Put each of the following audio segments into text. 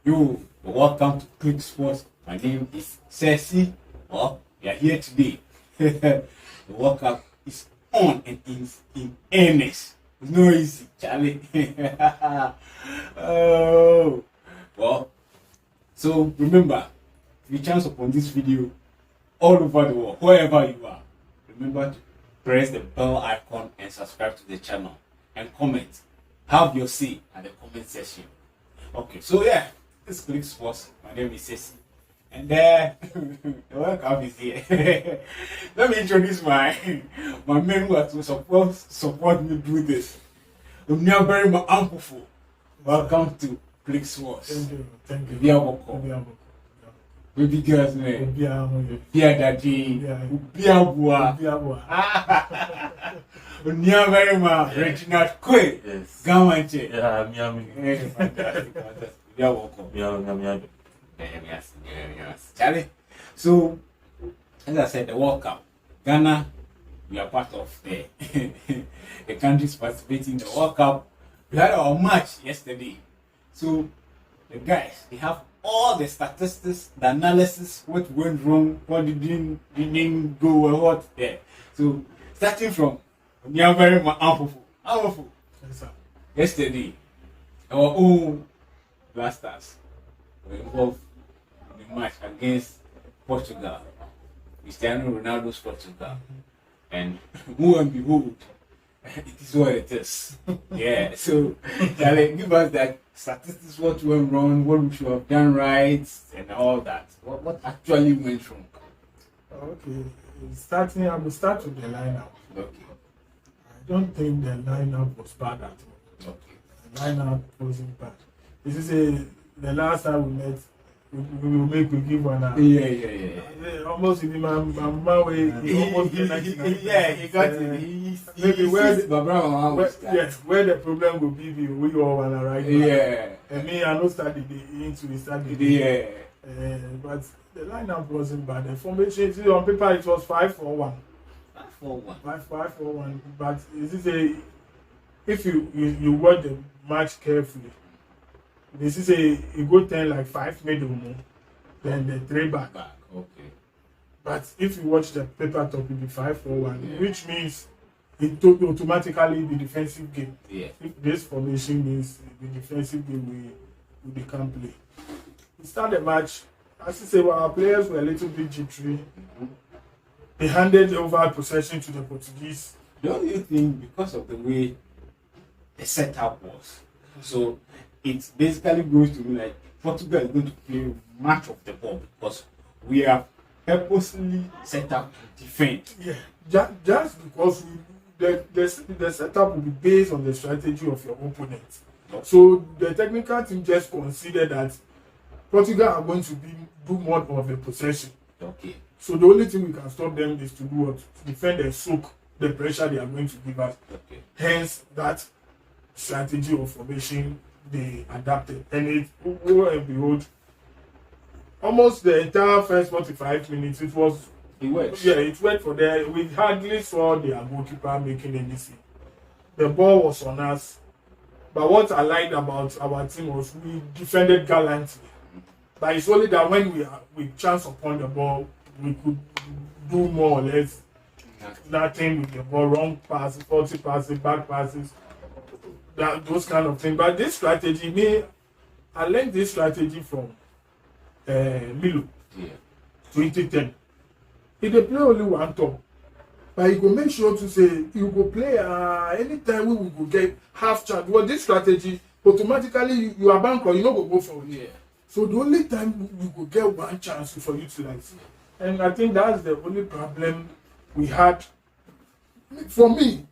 Yo, welcome to Click Sports. My name is Ceci. Well, we are here today. The World Cup is on and in earnest. It's not easy, Charlie. Oh, well. So remember, if you chance upon this video all over the world, wherever you are, remember to press the bell icon and subscribe to the channel and comment. Have your say at the comment section. Okay, so yeah, this Click Sports. My name is Ceci, and the World Cup is here. Let me introduce my men who are to support me do this. I'm now very much ample. Welcome to Click Sports. Thank you. Be a welcome. Baby girls, man. Be a daddy. Be a boy. Unia very much. Reginald Quay. Yes. Gamanche. Yeah, Miami. Fantastic. Be a welcome. Yes. Charlie. So, as I said, the World Cup. Ghana, we are part of the the countries participating in the World Cup. We had our match yesterday. So, the guys, they have all the statistics, the analysis, what went wrong, what didn't go well, what there. So, starting from, we are very powerful. Yes, sir. Yesterday, our own blasters were involved in the match against Portugal, Cristiano Ronaldo's Portugal, and lo and behold, it is what it is. Yeah, so give us that statistics, what went wrong, what we should have done right, and all that. What actually went wrong? Okay, I will start with the lineup. Okay. I don't think the lineup was bad at all. Okay. The lineup wasn't bad. This is the last time we met. We will make we give one out. Yeah. Almost in my way. He almost did like he got it. Maybe where the problem will be, we all wanna right now. Yeah. And me, I know started into started. Yeah. But the lineup wasn't bad. The formation, see, on paper it was 5-4-1. 5-4-1. But if you watch the match carefully, this is a good thing like 5 middle, then the 3 back. Okay. But if you watch the paper top, it will be 5-4-1, which means it automatically the defensive game. Yeah. If this formation means the defensive game we can play. We start the match, as you say, well, our players were a little bit jittery. Mm-hmm. They handed over possession to the Portuguese. Don't you think because of the way the setup was, so it basically goes to me like Portugal is going to play much of the ball because we are purposely set up to defend. Yeah, just because the setup will be based on the strategy of your opponent. Okay. So the technical team just considered that Portugal are going to do more of the possession. Okay. So the only thing we can stop them is to do what? To defend and soak the pressure they are going to give us. Okay. Hence that strategy of formation they adapted. And it, lo and behold, almost the entire first 45 minutes, it worked. Yeah, it went for them. We hardly saw their goalkeeper making anything. The ball was on us. But what I liked about our team was we defended gallantly. But it's only that when we chance upon the ball, we could do more or less nothing with the ball, wrong passes, faulty passes, back passes, those kind of things. But this strategy, I learned this strategy from Milo, 2010. If they play only one top, but you go make sure to say you go play anytime we will go get half chance. Well, this strategy automatically you are bankrupt, you no go for it. Yeah. So the only time you go get one chance for utilize. And I think that's the only problem we had. For me,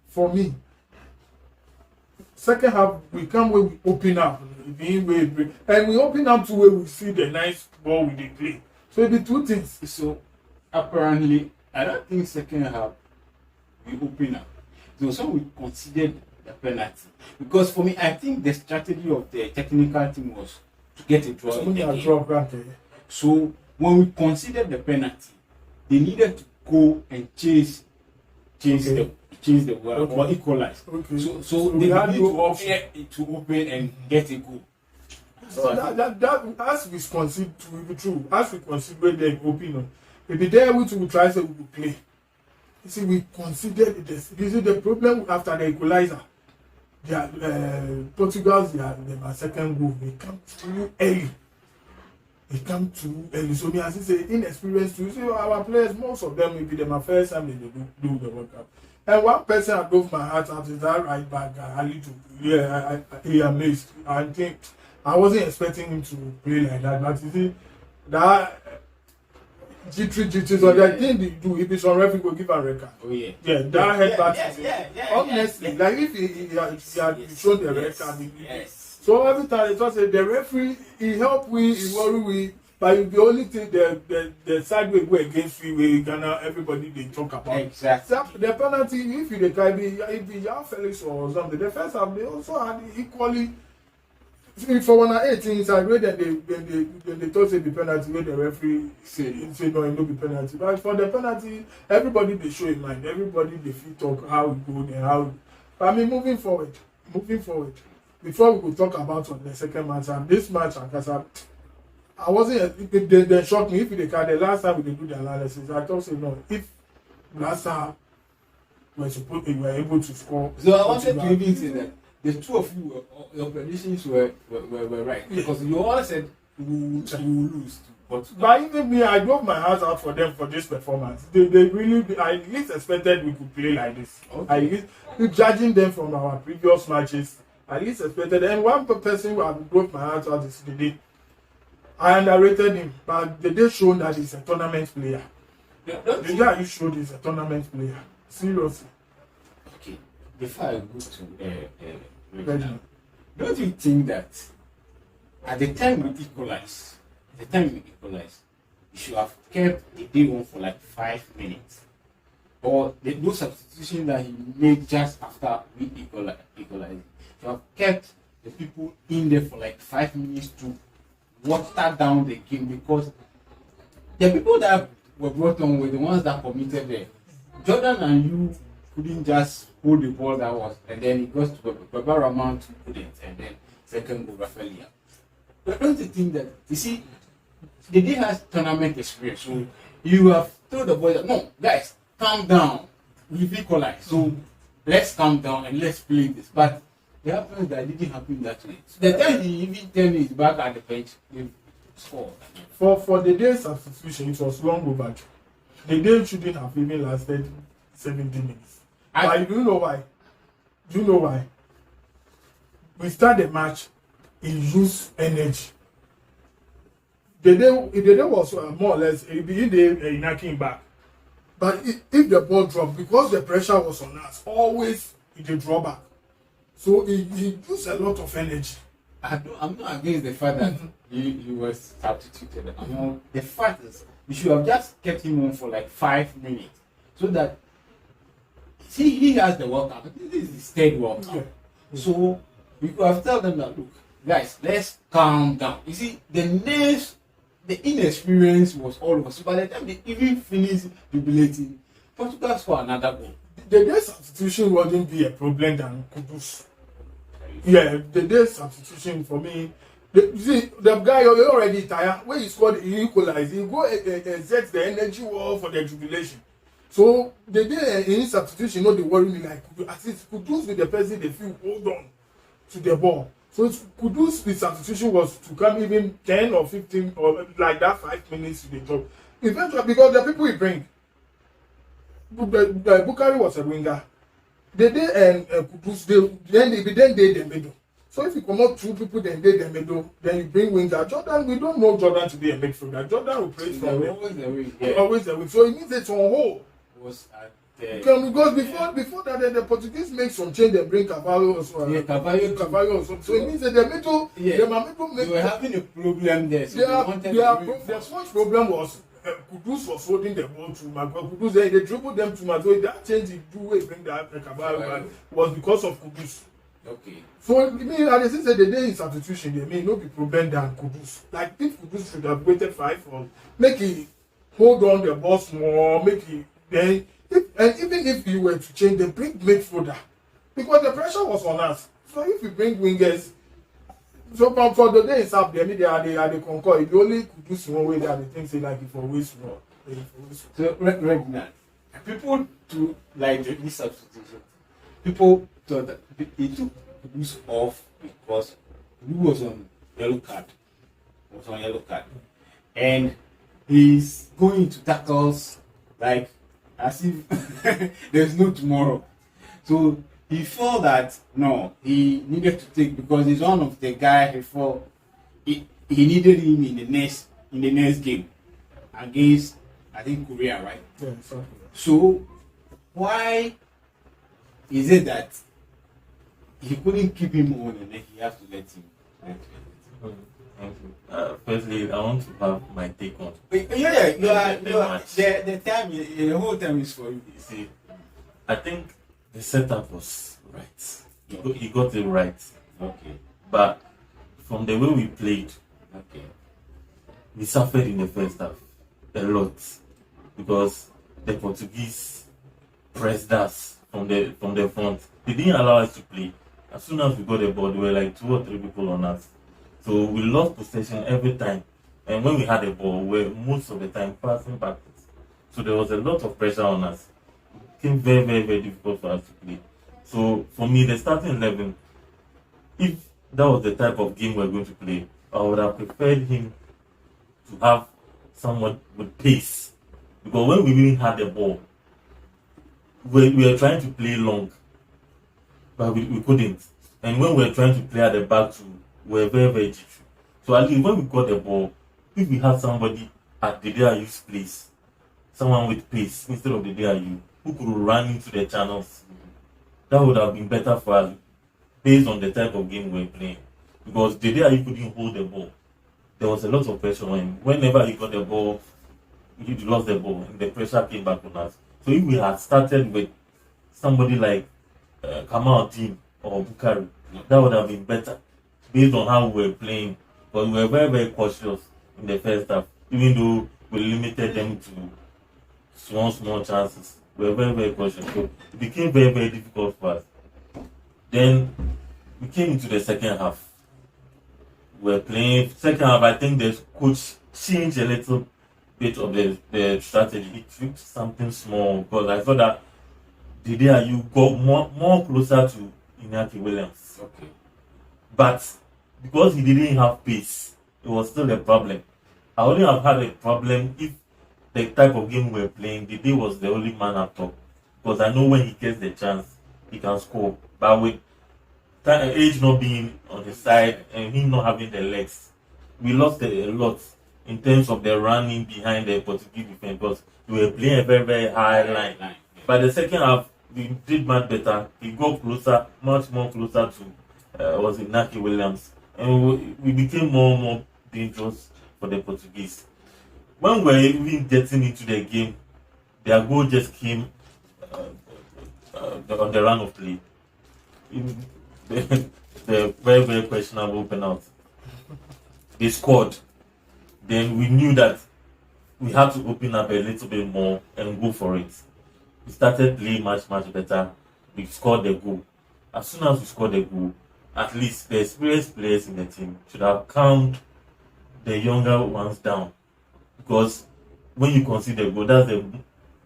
second half we come where we open up, and we open up to where we see the nice ball we dey play. So it be two things. So apparently, I don't think second half we open up. So some we considered the penalty because for me, I think the strategy of the technical team was to get a draw. So when we considered the penalty, they needed to go and chase the world or equalize. Okay. So they had need to open and get a goal. So that as we concede to be true, as we consider their opinion, if the day we will try to play. You see, we considered this. You see, the problem after the equalizer, Portugal's their second goal, they come too early. So me as I say, inexperienced. You see, our players, most of them, maybe them first time they do the World Cup. And one person I drove my heart out is that right back, he amazed. I think I wasn't expecting him to play like that, but you see, that G3, so the thing they do, if it's on referee, will give a record. Oh yeah. Yeah, that headbutt. Honestly, like if he had shown the record, yes. So every time they talk, say the referee, he help we, he worry we, but the only thing the side we go against we Ghana, everybody they talk about. Exactly. So the penalty, if you if the Yao Felix or something, the first half they also had equally. For 118 inside, where they thought say the penalty, where the referee say no, it no be penalty. But for the penalty, everybody they show in mind, everybody they feel talk how it go and how. I mean, moving forward. Before we could talk about on the second match and this match, I wasn't. They shocked me. If they can, the last time we do the analysis, I thought say no. If last time we were able to score, so I wanted to even say that. The two of you, your predictions were right because you all said we will lose. But even me, I drove my heart out for them for this performance. They really, I at least expected we could play like this. Okay. I at least, judging them from our previous matches, I at least expected. And one person who I drove my heart out is the day. I underrated him, but the day showed that he's a tournament player. The guy he showed he's a tournament player. Seriously. Okay. Before I go to don't you think that at the time we equalized, you should have kept the day on for like 5 minutes? Or no substitution that he made just after we equalized. You have kept the people in there for like 5 minutes to water down the game, because the people that were brought on were the ones that committed there. Jordan and you couldn't just hold the ball that was, and then it goes to Baba Rahman to put it, and then second goal Rafaelia. But don't you think that, you see, the day has tournament experience, so you have told the boys that, no, guys, calm down, we've equalized, so let's calm down and let's play this. But it happens that it didn't happen that way. So the time he even turned his back at the bench, they scored. For the day substitution, it was long overdue. The day shouldn't have even lasted 70 minutes. But do you know why? We start the match, he used energy. The day was more or less, he did knocking back. But if the ball dropped, because the pressure was on us, always he did draw back. So he used a lot of energy. I'm not against the fact that he was substituted. The fact is, you should have just kept him on for like 5 minutes, so that he has the World Cup. This is his third World Cup. Yeah. So we could have told them that, look, guys, let's calm down. You see, the inexperience was all over. So by the time they even finished jubilating, Portugal scored another goal. The day substitution wouldn't be a problem than Kudus. Yeah, the day substitution for me. You see, the guy already tired. When he scored, he equalized. He go exert the energy war for the jubilation. So the day in substitution, they worry me like at least Kudus with the person they feel hold on to the ball. So Kudus with substitution was to come even 10 or 15 or like that 5 minutes to the top. Eventually, because the people he bring, Bukari was a winger. The day and Kudus, then they the middle. So if you come out 2 people, then they the middle, then you bring winger. Jordan, we don't know Jordan to be a midfielder. Jordan will play from there. Always the way. So it means it's on hold. Was at because before that the Portuguese make some change, they bring Cavallo also. Yeah, Cavallo also. So it means that the middle, they were having a problem there. So their first problem was Kudus was holding the ball too much. Kudus they dribbled them too much. So that change he do way bring that Cavallo was because of Kudus. Okay. So I mean, and they said the day in substitution, they may not be problem than Kudus. Like if Kudus should have waited 5 or make he hold on the ball more, make he then even if you were to change, they bring midfielder because the pressure was on us. So if you bring wingers, So for the day itself, they concur. If you only could do one way, they think say like if always wrong. So Reginald, people to like this substitution. People thought that he took Kudus off because he was on yellow card. And he's going to tackles like as if there's no tomorrow. So he felt that no, he needed to take because he's one of the guy he felt he needed him in the next game against I think Korea, right? Yeah, exactly. So why is it that he couldn't keep him on and then he has to let him? Thank you. Firstly, I want to have my take on. Yeah, the time, the whole time is for you. You see, I think the setup was right. He got it right. Okay. But from the way we played, Okay. we suffered in the first half a lot because the Portuguese pressed us from the front. They didn't allow us to play. As soon as we got the ball, there were like 2 or 3 people on us. So we lost possession every time. And when we had the ball, we were most of the time passing backwards. So there was a lot of pressure on us. It became very, very, very difficult for us to play. So for me, the starting 11, if that was the type of game we were going to play, I would have preferred him to have someone with pace. Because when we really had the ball, we were trying to play long, but we couldn't. And when we were trying to play at the back too, we were very, very jittery. So at least when we got the ball, if we had somebody at the Deyayu's place, someone with pace instead of the Deyayu, who could run into the channels, that would have been better for us based on the type of game we were playing. Because the Deyayu couldn't hold the ball. There was a lot of pressure on him. Whenever he got the ball, he lost the ball, and the pressure came back on us. So if we had started with somebody like Kamal Dean or Bukari, that would have been better based on how we were playing. But we were very, very cautious in the first half, even though we limited them to small chances. We were very, very cautious. So it became very, very difficult for us. Then we came into the second half. We were playing second half. I think the coach changed a little bit of the strategy. He tweaked something small because I thought that the day you got more closer to Iñaki Williams. Okay. But because he didn't have pace, it was still a problem. I only have had a problem if the type of game we were playing, the day was the only man up top. Because I know when he gets the chance, he can score. But with age not being on his side and him not having the legs, we lost a lot in terms of the running behind the Portuguese defense because we were playing a very, very high line. By the second half, we did much better. We got closer, much more closer to was Iñaki Williams. And we became more and more dangerous for the Portuguese. When we were even getting into the game, their goal just came on the run of play. The very, very questionable penalty. They scored. Then we knew that we had to open up a little bit more and go for it. We started playing much, much better. We scored the goal. As soon as we scored the goal, at least the experienced players in the team should have calmed the younger ones down. Because when you concede the goal, that's the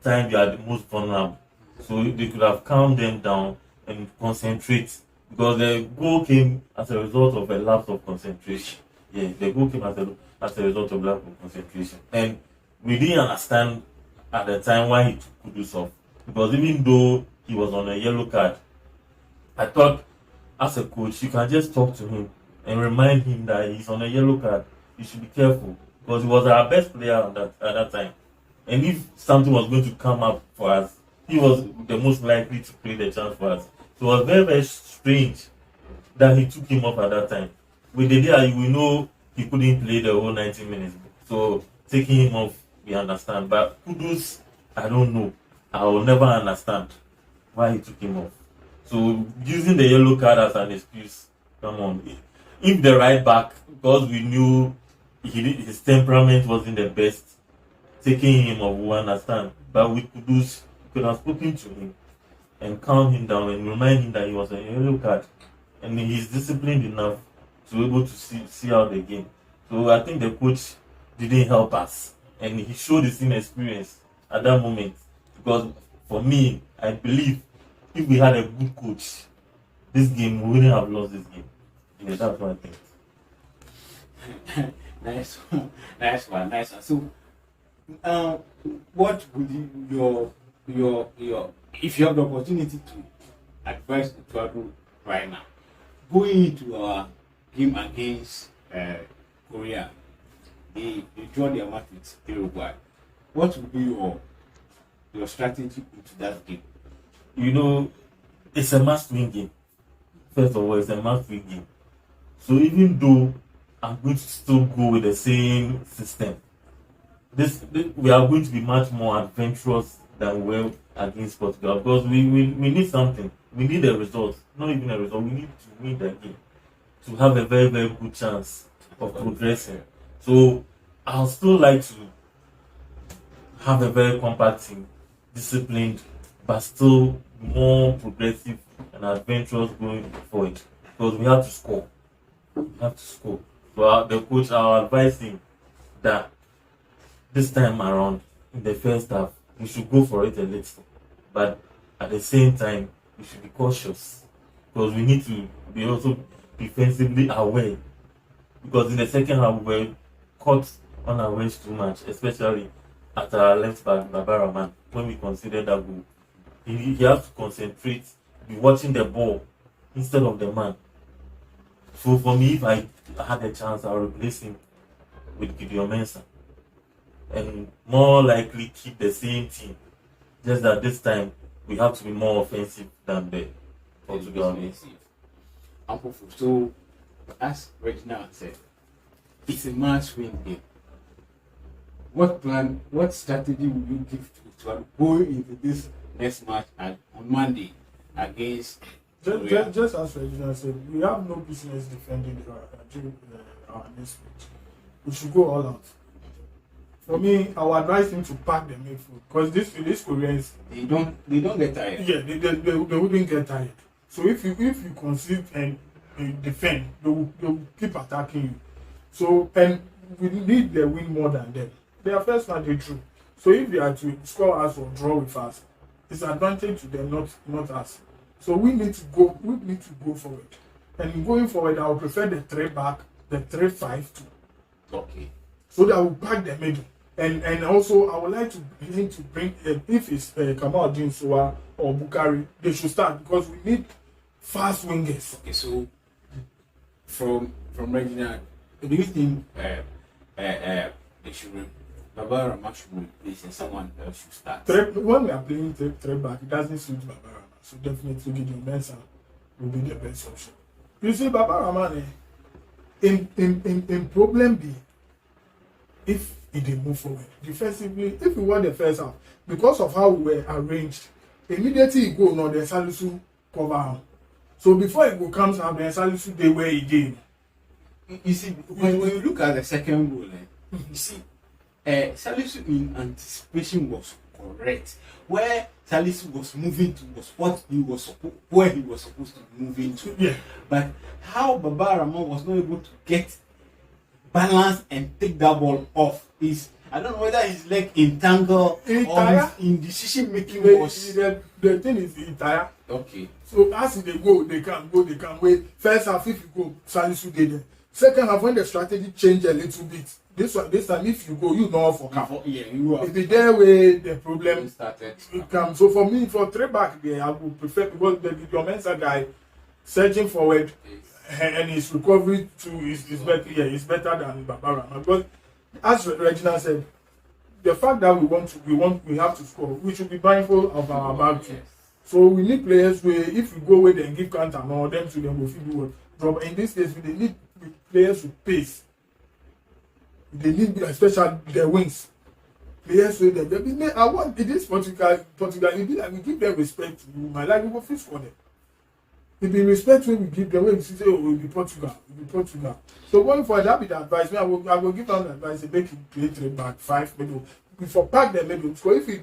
time you are the most vulnerable. So they could have calmed them down and concentrate. Because the goal came as a result of a lapse of concentration. Yeah, the goal came as a result of lack of concentration. And we didn't understand at the time why he took Kudus off. Because even though he was on a yellow card, I thought as a coach, you can just talk to him and remind him that he's on a yellow card. You should be careful. Because he was our best player at that time. And if something was going to come up for us, he was the most likely to create the chance for us. So it was very, very strange that he took him off at that time. With the day, we know he couldn't play the whole 90 minutes. So taking him off, we understand. But Kudus, I don't know. I will never understand why he took him off. So using the yellow card as an excuse, come on. If the right back, because we knew his temperament wasn't the best, taking him off, we understand. But with Kudus, we could have spoken to him and calm him down and remind him that he was a yellow card. And he's disciplined enough to be able to see out the game. So I think the coach didn't help us, and he showed his inexperience at that moment. Because for me, I believe if we had a good coach, this game we wouldn't have lost this game. Yeah, that's what I think. Nice one, nice one, nice one. So, what would your if you have the opportunity to advise Ecuador right now, going into our game against Korea, they draw their match with Uruguay. What would be your strategy into that game? You know, it's a must-win game. First of all, it's a must-win game. So even though I'm going to still go with the same system, we are going to be much more adventurous than we were against Portugal, because we need something. We need a result, not even a result. We need to win the game to have a very, very good chance of progressing. So I'll still like to have a very compact team, disciplined, but still more progressive and adventurous going forward, because we have to score. We have to score. So the coach, I'll advise him that this time around, in the first half, we should go for it a little. But at the same time, we should be cautious, because we need to be also defensively aware. Because in the second half, we were caught unawares too much, especially at our left back, Babaraman, when we considered that goal. He has to concentrate, be watching the ball instead of the man. So for me, if I had a chance, I'll replace him with Gideon Mensah, and more likely keep the same team. Just that this time we have to be more offensive than the Portugal. I'm hopeful. So, as Reginald said, it's a must-win game. What plan, what strategy will you give to go into this next match on Monday against Korea? Just as Reginald said, we have no business defending our next match. We should go all out. For me, I would advise him to pack the midfield, because these Koreans, they don't get tired. Yeah, they wouldn't get tired. So if you concede and defend, they will keep attacking you. So, and we need the win more than them. Their first match they drew. So if they are to score us or draw with us, it's an advantage to them, not us. So we need to go forward. And going forward, I would prefer the 3-back, the 3-5-2. Okay. So that will pack the middle. And also I would like to bring if it's Kamal Dinsua or Bukari, they should start, because we need fast wingers. Okay, so from Regina, do you think they should Baba Rama should replace and someone else should start? When we are playing 3-back, it doesn't suit Baba Rama. So definitely Gideon Mensah will be the best option. You see, Baba Rama in problem B, if he did move forward defensively, if we won the first half, because of how we were arranged, immediately he go on the Salisu cover him. So before he go comes out, the Salisu they were again. You see, when you look at the second goal, you see, Salisu in anticipation was correct. Where Salisu was moving to was where he was supposed to move into. Yeah. But how Baba Rama was not able to get balance and take that ball off is, I don't know whether his leg entangled or his indecision making was. The thing is entire. Okay. So as they go, they can wait. First half, if you go, Salisu did it. Second half, when the strategy changed a little bit, this time if you go, you know for camp. Yeah, you are. If it's there where the problem started. It comes. So for me, for 3-back there, I would prefer, because the Mensa guy surging forward and his recovery too is better. Yeah, it's better than Barbara. Because as Regina said, the fact that we have to score, we should be mindful of our back too. So we need players where if we go with and give counter and all them to them, we feel do drop. In this case, we need players with pace. They need, especially the wings. Players with them. I want this Portugal. It be like we give them respect. My like we go fix for them. It be respect when we give them. When we say, oh, we'll be Portugal. So going forward, that be the advice. I will give them the advice. Make it play 3-back, 5 middle. Before pack the middle. So if we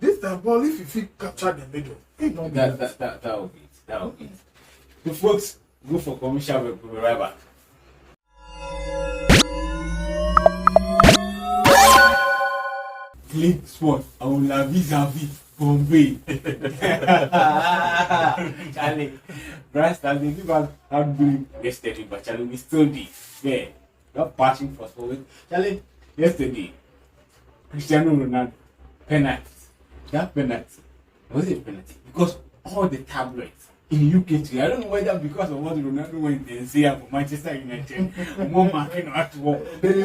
this time ball, if you capture the middle, that will be it. The folks Go for commercial break. We'll be right back. Click sport. I will la vis-a-vis Bombay. Charlie, Bryce, they give us outbreak yesterday, but Charlie, we still did. Yeah, not patching for sport. Charlie, yesterday, Cristiano Ronaldo penalty. That penalty was it penalty because all the tabloids in UK too. I don't know whether because of what Ronaldo went and say for Manchester United, more marking at work. Everybody,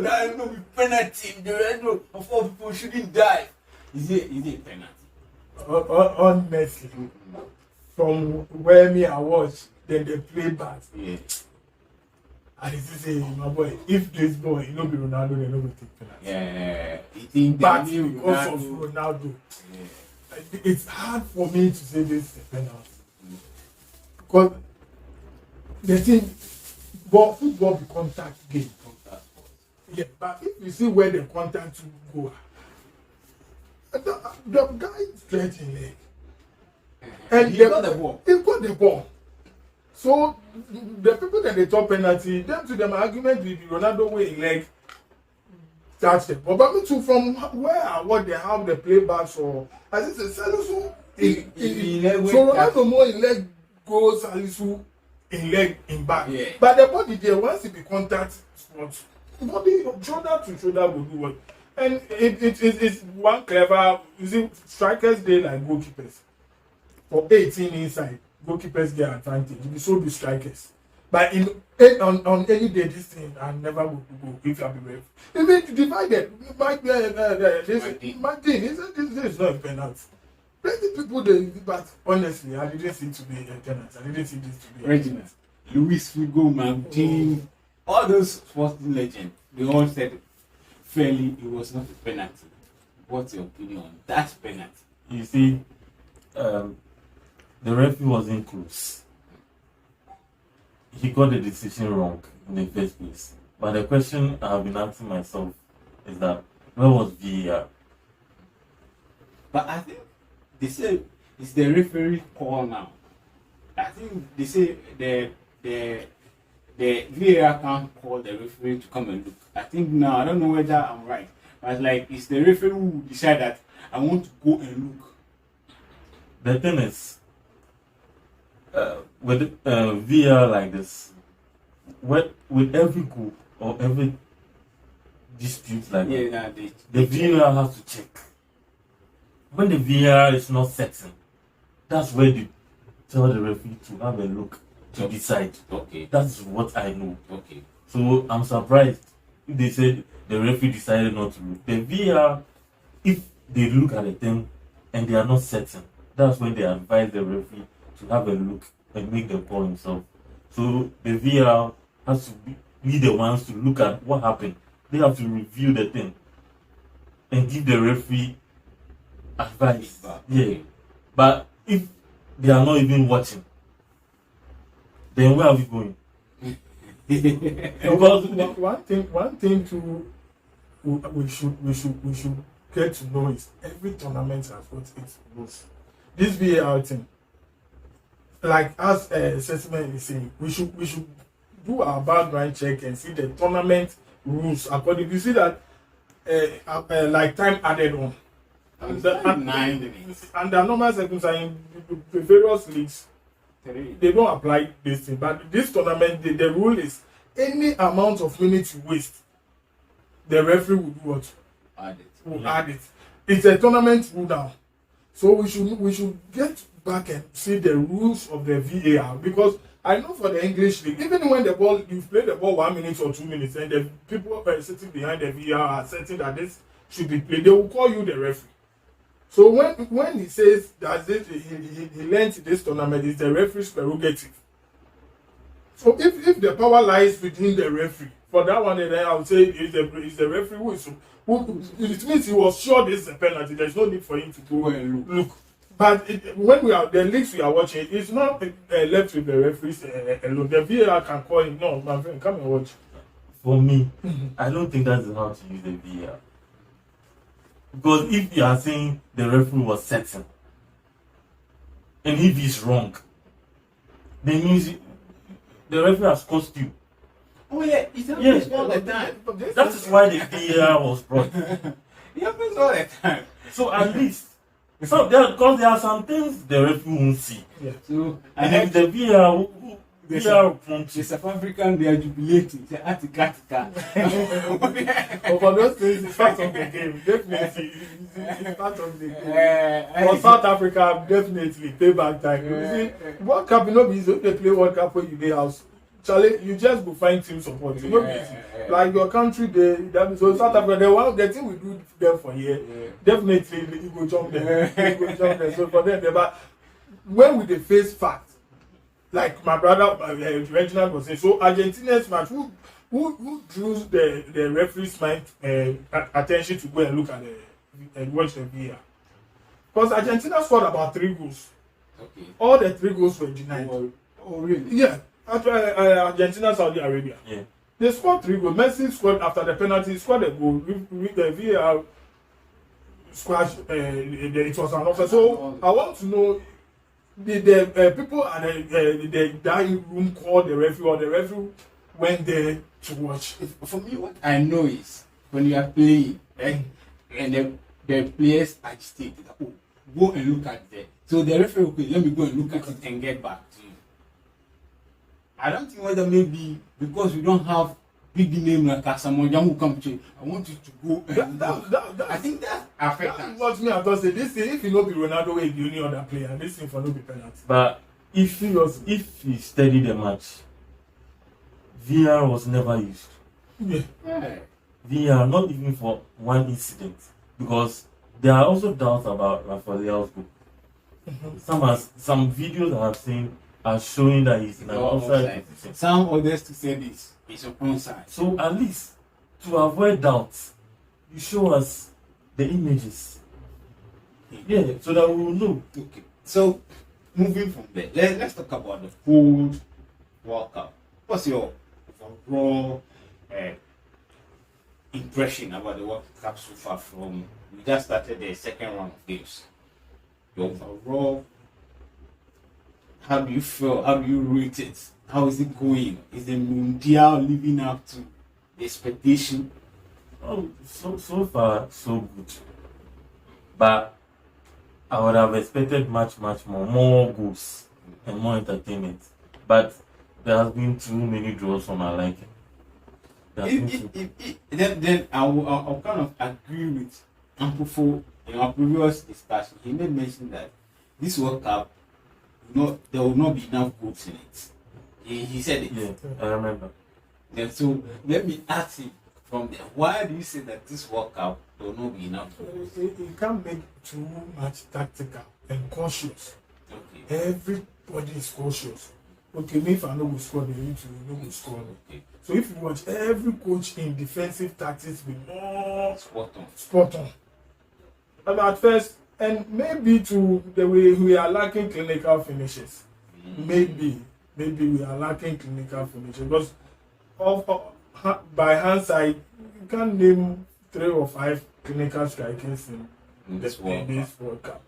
I don't know with penalty. The know of all people shouldn't die. Is it a penalty? Honestly, from where me I watch, then they play back. Yeah. And it's say, my boy, if this boy, you know, be Ronaldo, they don't go take penalty. Yeah. You think But they knew because of Ronaldo? Ronaldo, Yeah. it's hard for me to say this is a penalty. Because the thing, but football be contact game. Yeah, but if you see where the contact will go, the guy stretching leg. And He got the ball. He got the ball. So the people that they talk penalty, them to them argument with Ronaldo way leg touch the ball. But me too from what they have the playbacks or as it's a Salisu so Ronaldo more in leg goes Salisu in leg in back. Yeah. But the body there once it be contact sport, body shoulder to shoulder will do what. And it's one clever, you see, strikers they like goalkeepers. For 18 inside, goalkeepers get advantage. You so do strikers. But on any day, this thing I never will go if you be brave. Even divided, my thing this is not a penalty. Plenty people they, but honestly, I didn't see it to be a penalty. I didn't see this to be a Regina, Luis Figo, Maldini, all those sporting legends, they all said fairly it was not a penalty. What's your opinion on that penalty? You see, the referee wasn't close. He got the decision wrong in the first place. But the question I have been asking myself is that where was VAR? But I think they say it's the referee call now. I think they say the VAR can't call the referee to come and look. I think now, I don't know whether I'm right, but like it's the referee who decide that I want to go and look. The thing is, with VAR like this, with every goal or every dispute like that, the VAR has to check. When the VAR is not certain, that's where they tell the referee to have a look to decide. Okay. That's what I know. Okay. So I'm surprised if they said the referee decided not to look. The VAR, if they look at the thing and they are not certain, that's when they advise the referee to have a look and make the call himself. So the VAR has to be the ones to look at what happened. They have to review the thing and give the referee advice. Yeah. But if they are not even watching, then where are we going? Because one thing to we should get to know is every tournament has got its rules. This VAR thing, like as assessment is saying, we should do our background check and see the tournament rules according. You see that like time added on. Under normal circumstances in the various leagues, they don't apply this thing. But this tournament, the rule is any amount of minutes you waste, the referee will do what? Add it. It's a tournament rule now. So we should get back and see the rules of the VAR, because I know for the English league, even when you play the ball 1 minute or 2 minutes and the people sitting behind the VAR are certain that this should be played, they will call you the referee. So when he says that he learned this tournament is the referee's prerogative. So if the power lies within the referee, for that one, then I would say it's the referee who it means he was sure this is a penalty. There's no need for him to go and look. But when we are the leagues we are watching, it's not left with the referees alone. The VAR can call him. No, my friend, come and watch. For me, I don't think that's how to use the VAR. Because if you are saying the referee was certain, and if he's wrong, That means the referee has cost you. Oh yeah, it happens Yes. all the time. That is why the VAR was brought. It happens all the time. So at least, because there are some things the referee won't see. Yeah. So I And if heard the VAR the won't the South African, they are jubilating. Say Atika. But for those things, it's part of the game. Definitely, it's part of the game. For South Africa, definitely payback time. You see, World Cup, you know, if they play World Cup when you dey house, Charlie, you just go find team support. You know, like your country, so South Africa, the thing we do them for here, definitely you go jump there. You go jump there. So for them, but when we dey face fact, like my brother Reginald was saying, so Argentina's match, who drew the referee's mind attention to go and look at and watch the VAR? Because Argentina scored about 3 goals. Okay. All the 3 goals were denied. Oh really? Yeah. After Argentina, Saudi Arabia. Yeah. They scored 3 goals. Messi scored after the penalty, he scored a goal. The VAR squash, it was an offer. So I want to know, did the people at the dining room call the referee, or the referee went there to watch? For me, what I know is when you are playing, and the players agitate, oh, go and look at that. So the referee, okay, let me go and look at it and get back to you. I don't think whether maybe because we don't have big name like Asamoah who come to, I want you to go and I think that affects us. What me I thought say this thing, if you know be Ronaldo way the only other player, this thing for no be penalty. But if you study the match, VAR was never used. Yeah. VAR, not even for one incident, because there are also doubts about Rafael's goal. Some videos I have seen are showing that he's in an offside position. Some others to say this is on onside. So at least to avoid doubts, you show us the images. Yeah, so that we will know. Okay. So moving from there, let's talk about the whole World Cup. What's your overall impression about the World Cup so far? From we just started the second round of games. Your overall, how do you feel? How do you rate it? How is it going? Is the Mundial living up to the expectation? Oh, so far so good. But I would have expected much more goals and more entertainment. But there has been too many draws for my liking. Then I'll kind of agree with Ampofo in our previous discussion. He made mention that this World Cup, there will not be enough goals in it. He said it. Yeah, I remember. And so let me ask him from there, why do you say that this World Cup there will not be enough goals? You can't make too much tactical and cautious. Okay. Everybody is cautious. Okay, me if I know we score, they need to know we score. Okay. So if you watch every coach in defensive tactics be more Spot on. And at first, and maybe to the way we are lacking clinical finishes. Maybe we are lacking clinical finishes because by hindsight, you can't name 3 or 5 clinical strikers in this World Cup.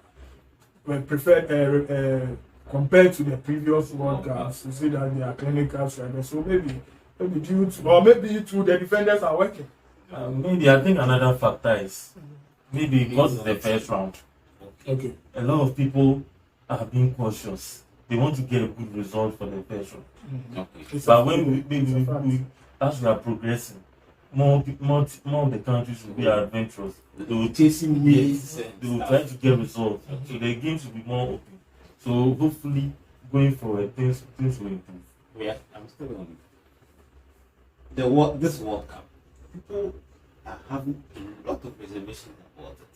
Well, preferred compared to the previous World Cups, you see that they are clinical strikers. So maybe due to the defenders are working. Maybe I think another factor is maybe because it's the first round. Okay. A lot of people are being cautious. They want to get a good result for the first round. Okay. But when we as we are progressing, more of the countries will be adventurous. They will chasing ways. They will try to get results. So the games will be more open. So hopefully, going forward, things will improve. Yeah, I'm still on this World Cup. People are having a lot of reservations about it.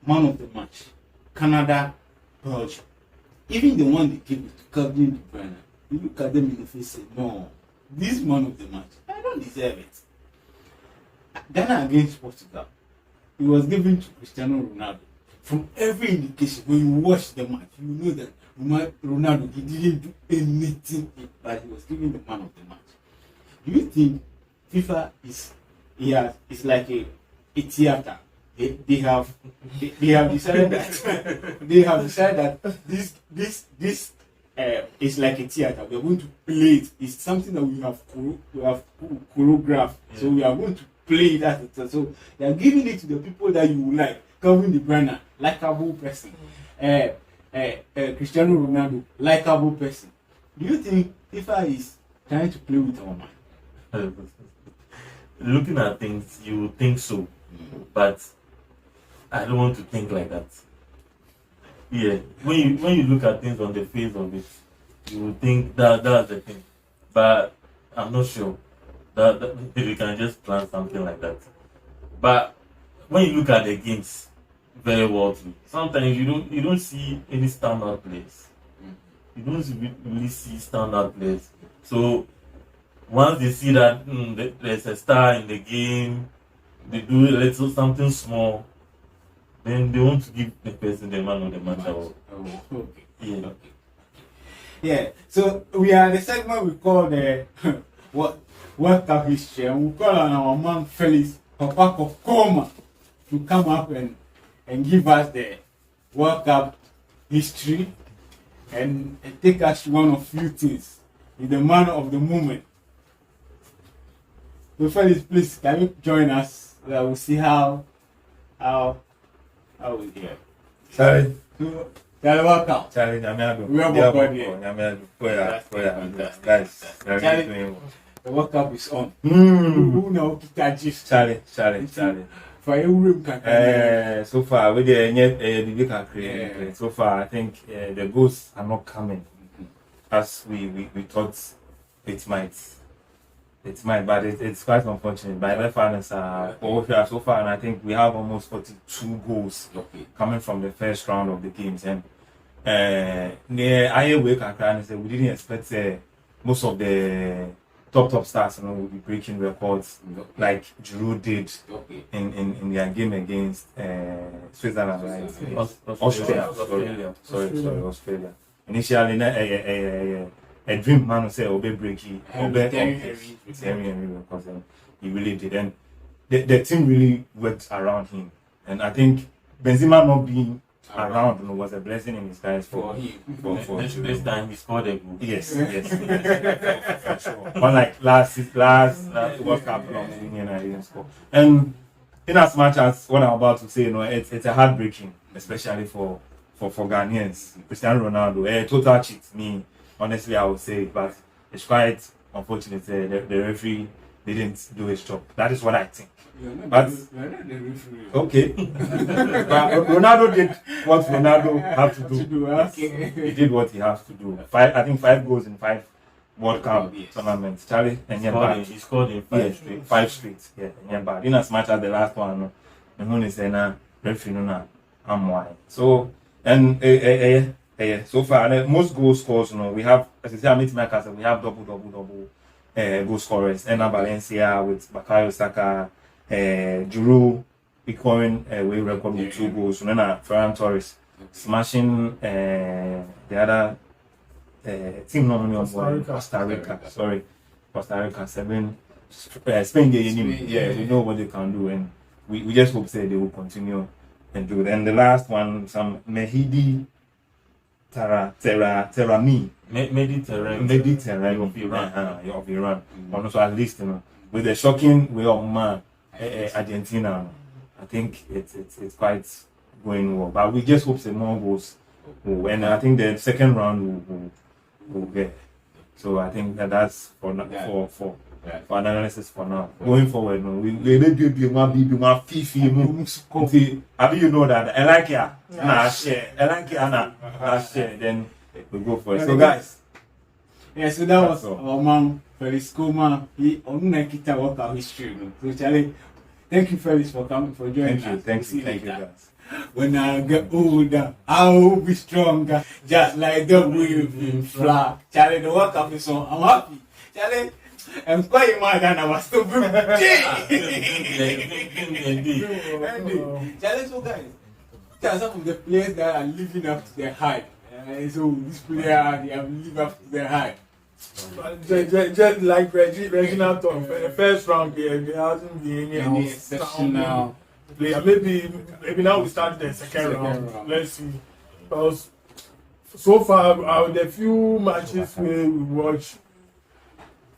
Man of the match, Canada, Belgium. Even the one they gave it to Kevin De Bruyne, you look at them in the face and say, no, this man of the match, I don't deserve it. Ghana against Portugal, it was given to Cristiano Ronaldo. From every indication, when you watch the match, you know that Ronaldo, he didn't do anything, but he was given the man of the match. Do you think FIFA is like a theater? They have decided that this it's like a theater. We are going to play it. It's something that we have choreographed. Yeah. So we are going to play that. So they are giving it to the people that you like. Calvin De Bruyne, likable person. Cristiano Ronaldo, likable person. Do you think FIFA is trying to play with our mind? Looking at things, you would think so, but I don't want to think like that. Yeah, when you look at things on the face of it, you would think that's the thing, but I'm not sure that we can just plan something like that. But when you look at the games very well too, sometimes you don't see any standout players. You don't really see standout players. So once they see that there's a star in the game, they do a little something small, then they want to give the person the man of the match award. Oh, okay. Yeah. Okay. Yeah. So we are the segment we call the World Cup history, and we call on our man Felix Papa Kokoma to come up and give us the World Cup history and take us to one of few things. He's the man of the moment. So Felix, please can you join us? We'll see how we here. Sorry. So, welcome. Charlie, Nyamiado. We are both here. Nyamiado. Fantastic. Guys, Charlie, doing the World Cup is on. well. Who now kita gist? Charlie. For a room can So far, with the big Yeah. so far, I think the goals are not coming as we thought it might. It might, but it's quite unfortunate. My reference are all here so far, and I think we have almost 42 goals Okay. coming from the first round of the games. And near I say we didn't expect most of the top stars will be breaking records like Giroud did Okay. in their game against Switzerland, right? Australia. Australia. Initially, a dream man say Obe breaky, Henry, because he really did, and the team really worked around him, and I think Benzema not being around was a blessing in disguise for him. This time he scored a goal. Yes, for sure. Unlike last World Cup, I didn't score. And in as much as what I'm about to say, it's a heartbreaking, especially for Ghanaians. Cristiano Ronaldo, a total cheat. Me, honestly, I would say, but it's quite unfortunate. The referee didn't do his job. That is what I think. But okay, but Ronaldo did what Ronaldo had to do. Okay. He did what he has to do. I think 5 goals in 5 World Cup tournaments. Charlie, and He scored in 5 straight. 5 straight. Yeah, and bad. In as much as the last one, the one is na referee no I'm why. So and so far most goal scores, we have, as I say, we have double goal scorers. And Valencia with Bakayo Saka, Giroud equaling away record with 2 goals. And then Ferran Torres smashing the other team normally on Costa Rica 7. Spain we know what they can do, and we just hope that they will continue and do it. And the last one, some Mehdi Terami. Mediterranean of Iran. Also, at least, with the shocking way of man, Argentina, I think it's quite going well. But we just hope some more goals. And I think the second round will get. So I think that's for analysis for now. Going forward, we be my fifi. Have you know that? I like ya. Nah, share. I like ya. Nah, share. Then we go for it. So guys. Yeah, so that was our man Felix Koma. He on Nakita World Cup history. So Charlie, thank you Felix for coming, for joining us. Thank you guys. When I get older, I will be stronger, just like the waving flag. Charlie, the World Cup is on. I'm happy. Charlie, I'm quite mad and I was still Charlie, so guys, there are some of the players that are living up to their hype. So this player, they have lived up to their hype. Just like Regina Tom, the first round there hasn't been any exceptional player. Maybe now we start the second round. Let's see. Because So far, the few matches we watch,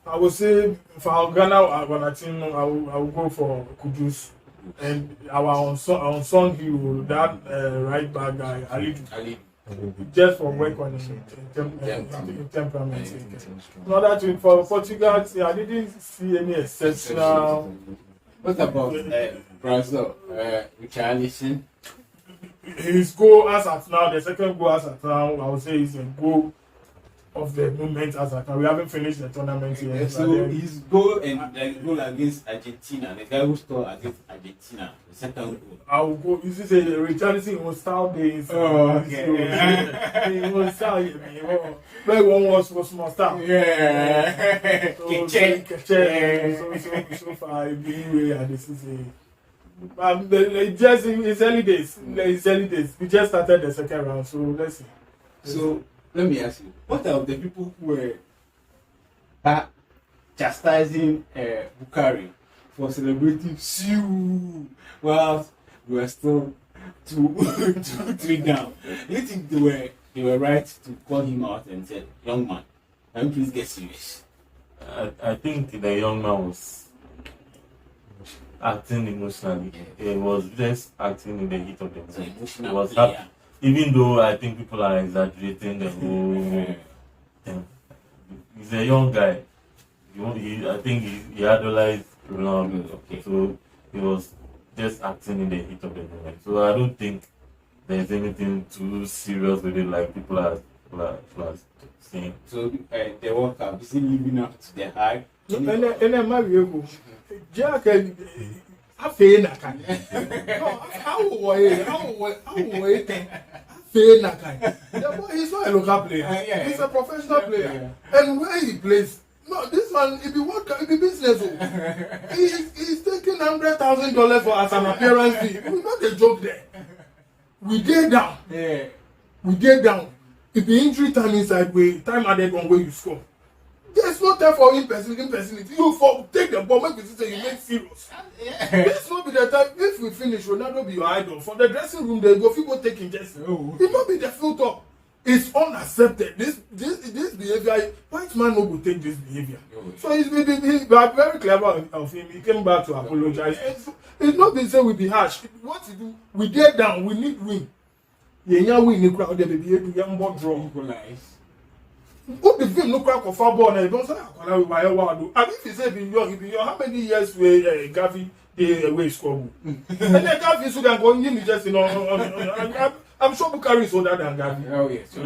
I would say for Ghana, our team, I will go for Kudus. And our unsung hero, that right back guy, Ali, just for work on his temperament. Another thing for Portugal, I didn't see any exceptional. What about Brazil? Richarlison? His goal as at now, the second goal as at now, I would say is a goal of the moment as at now. We haven't finished the tournament yet. So his goal and the goal against Argentina, the guy who scored against Argentina, the second goal. I will go. You see, say Richarlison was style days. Oh, okay. He was style. Where one was small style. Yeah. So far, being way and this is just it's early days. It's early days. We just started the second round, so let's see. So let me ask you, what are the people who were chastising Bukari for celebrating Siu while we were still 2-3 down? Do you think they were right to call him out and said, "Young man, can you please get serious"? I think the young man was acting emotionally. He was just acting in the heat of the moment. He was happy. Even though I think people are exaggerating the whole thing. He's a young guy. I think he idolized Ronaldo. Okay. So he was just acting in the heat of the moment. So I don't think there's anything too serious with it like people are saying. So the World Cup, is he living up to the hype? And then my view, Jack, I feel like how the boy is not a local player. He's a professional player. And where he plays, no, this one, if you work, if you business, he's taking $100,000 for as an appearance fee. We're not a joke there. We get down. Yeah. We get down. If the injury time inside way, time added one way you score. There's no time for impersonality. You take the ball, make it say you make serious. This will be the time. If we finish, Ronaldo be your idol. From the dressing room, they go. People taking just. It not be the filter. It's unaccepted. This behavior. White man no go take this behavior. So he's very clever of him. He came back to apologize. It's not been said we be harsh. What to do? We get down. We need win. Yeah, win. The crowd. They be able to get more draw. What the film look like for ball and don't say why do. And if you say how many years where Gavi they away score? And then Gavi so can go in just I'm sure Bukari is older than Gavi. Oh yes.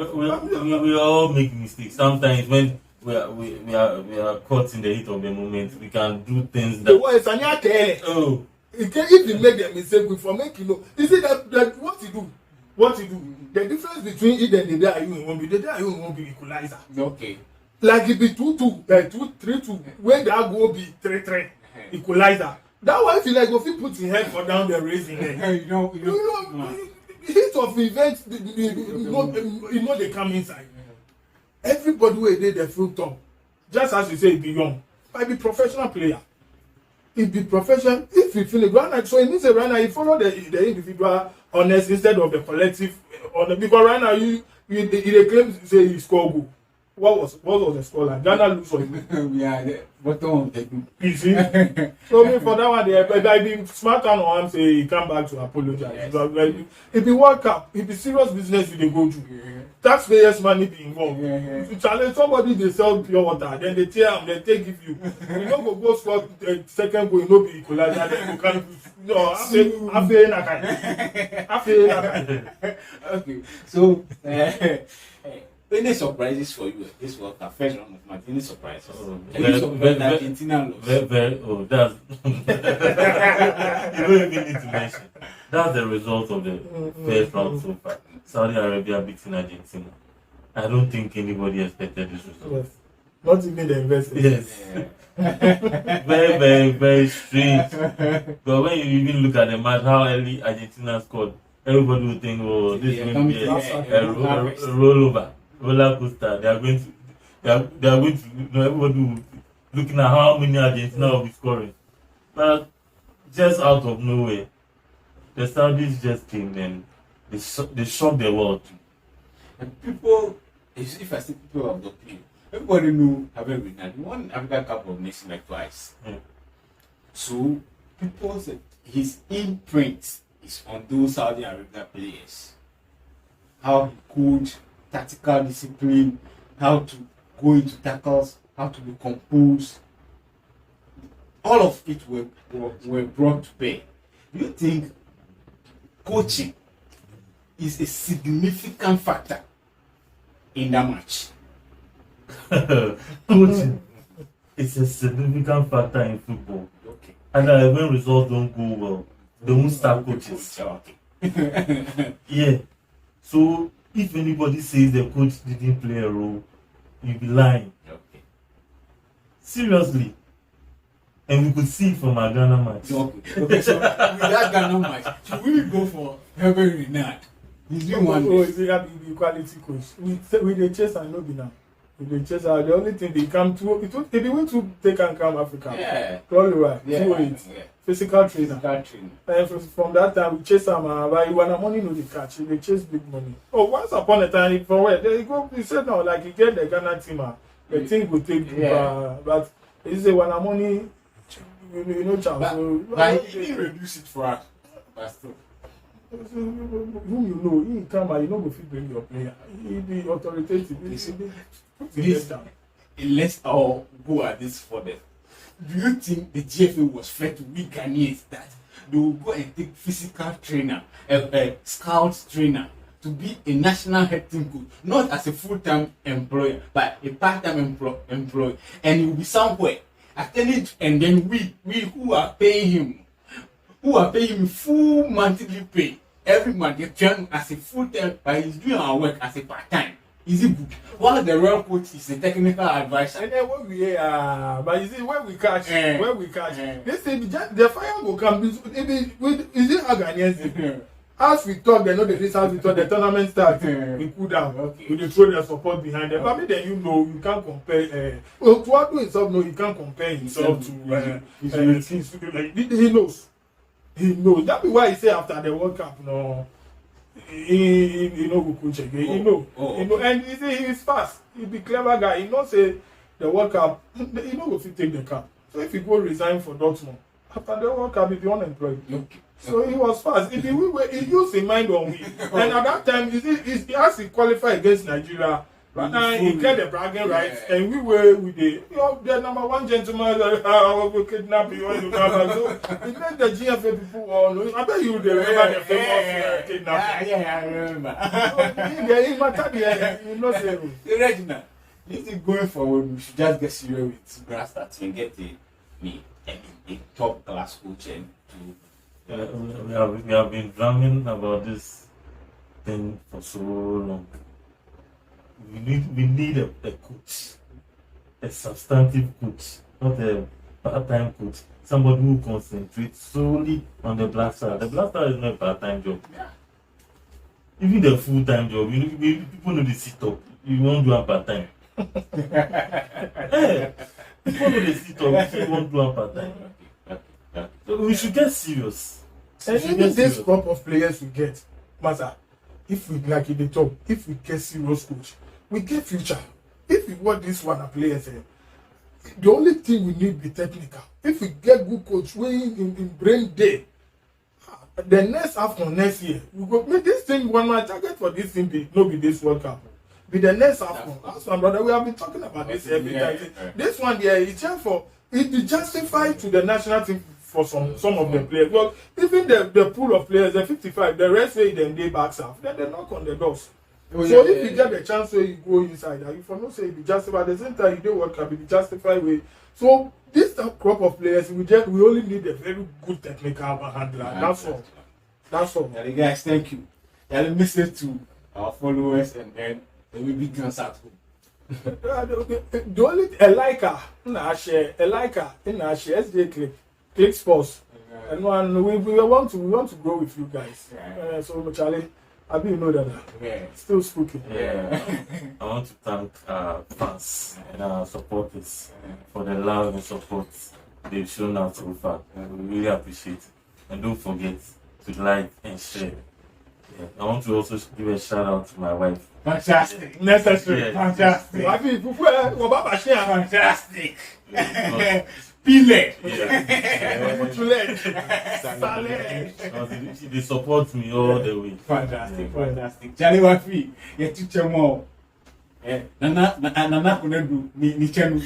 We all make mistakes. Sometimes when we are caught in the heat of the moment, we can do things that if you make the mistake we for make you know. You see that what you do. The difference between it and the day you won't be the day you won't be equalizer. Okay. Like it be 2-2, 2-3-2, when that go be 3-3 equalizer. That one feel like if you put your head for down the raising head. you know, hit of events, you know they come inside. Everybody will did the full top. Just as you say, it be young. But be professional player. It be professional. If you feel it, so it means right now you follow the individual honest instead of the collective honest. Because right now you claim say you score goal. What was the score like? Ghana lose for you. We are the bottom of the group. You see? So for that one, I be smart on him say he come back to apologize. Yes. But if the World Cup, if the serious business you dey go through, taxpayers money be involved. If you challenge somebody, they sell pure water, then they tear them, then they give you. You know go score second goal, you know be equalizer, then you can't. No, I feel Okay, so. Any surprises for you this World Cup? First round of match, any surprises? Argentina lost. That's you don't even need to mention. That's the result of the first round so far. Saudi Arabia beating Argentina. I don't think anybody expected this result. Yes. Not even the investors. Yes. Very, very, very strange. But when you even look at the match, how early Argentina scored, everybody would think, oh, this will be a rollover. Roller coaster. They are going to everybody will looking at how many Argentina will be scoring. But just out of nowhere, the Saudis just came and they shocked the world. And people, if I say people of the opinion, everybody know Harvey Renard won African Cup of Nations like twice. So people say his imprint is on those Saudi Arabia players. How he coached, tactical discipline, how to go into tackles, how to be composed. All of it were brought to bear. Do you think coaching is a significant factor in that match? Coaching is a significant factor in football. Okay. And when results don't go well, they won't start coaches. Okay. Yeah. So if anybody says the coach didn't play a role, you be lying. Okay. Seriously. And we could see it from our Ghana match. Okay. So with that Ghana match, should we go for Harvey Renard? He's doing one. Oh, is he have to be quality coach? We the chase and no be now. With the chase, the only thing they come to it they went to take and come Africa. Yeah. Probably right. Yeah. Yeah. Physical trainer. Physical training. And from that time we chase them but when the money no they catch, they chase big money. Oh, once upon a time from where they go, he said no, like he get the Ghana team, the thing will take but he say when the money you know chance. But he didn't reduce it for us. But still. Whom you know, he come and you know go fit bring your player. He be authoritative. Let's all go at this for them. Do you think the GFA was fair to we Ghanaians that they will go and take physical trainer, a scout trainer, to be a national head team coach, not as a full-time employer, but a part-time employee, and he will be somewhere attending, and then we who are paying him full monthly pay every month, they turn as a full-time, but he's doing our work as a part-time. Is it good? While the real coach is a technical advisor. And then when we but you see when we catch, they say the fire will come. Is it Ghanaians? As we talk, they know the results. We talk the tournament starts. We cool down. Okay. We throw their support behind them. But then you can't compare. To what do himself know, you can't compare himself to he knows. He knows. That's why he say after the World Cup, no. He know who coach again. He know, and he say he is fast. He be clever guy. He know say the World Cup. He know if he take the cup. So if he go resign for Dortmund after the World Cup, he be unemployed. Okay. So he was fast. He used his mind on me. And at that time, he has to qualify against Nigeria. But he get the bragging rights, and we were with the number one gentleman will kidnap you. So he made the GFA people all know. I bet you remember the famous kidnapping. Yeah, I remember. He mattered, you know, say. Regina, this is going forward. We should just get serious with grass stats and get a top class coach and to. We have been drumming about this thing for so long. We need a coach, a substantive coach, not a part-time coach. Somebody who concentrates solely on the Black Star. The Black Star is not a part-time job. Yeah. Even the full-time job, people know they sit up. You won't do a part-time. Hey, people know they sit up. You won't do a part-time. So we should get serious. And even this crop of players we get, Master, if we like in the top, if we get serious coach, we get future. If we want this one a players, the only thing we need be technical. If we get good coach, we in brain day. The next after next year, we go make this thing. When my target for this thing be no be this World Cup, be the next after. That's my brother. We have been talking about this every time. This one there is just for it be justified to the national team for some of the players. Well, even the pool of players, the 55, the rest way them they back south, then they knock on the doors. So if you get the chance where you go inside, you for no say it be justified. At the same time, you don't World Cup, it be justified way. So this crop of players, we only need a very good technical handler. That's all. That's all. Yeah, guys, thank you. Yeah, let me say to our followers and then we be guns at home. The only a liker in our share, SJ Click Sports. And we want to grow with you guys. So Charlie, I mean, you know that still spooky. Yeah. I want to thank our fans and our supporters for the love and support they've shown us so far. We really appreciate it. And don't forget to like and share. Yeah, I want to also give a shout out to my wife. Fantastic. Necessary. Yes. Fantastic. Wàá fi ìfúfú ẹ wọ bá bàṣẹ àwọn Fantastic. Pile. Yeah. ìfútúlẹ̀ sálẹ̀. They support me all the way. Fantastic. Fantastic. Charlie Wafi, you teach them all. Nana Kunedu, ni chenu.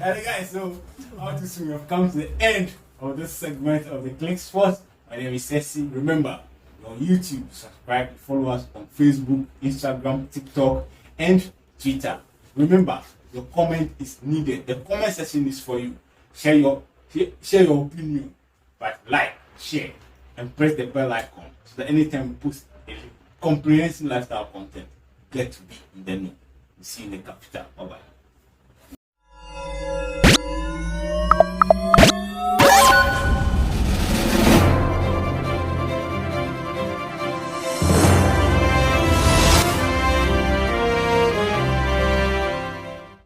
And guys, so how to soon we have come to the end of this segment of the Click Sports. My name is Ceci. Remember, you're on YouTube, subscribe, follow us on Facebook, Instagram, TikTok, and Twitter. Remember, your comment is needed. The comment section is for you. Share your opinion, but like, share, and press the bell icon so that anytime we post a comprehensive lifestyle content, get to be in the know. See you in the capital. Bye bye.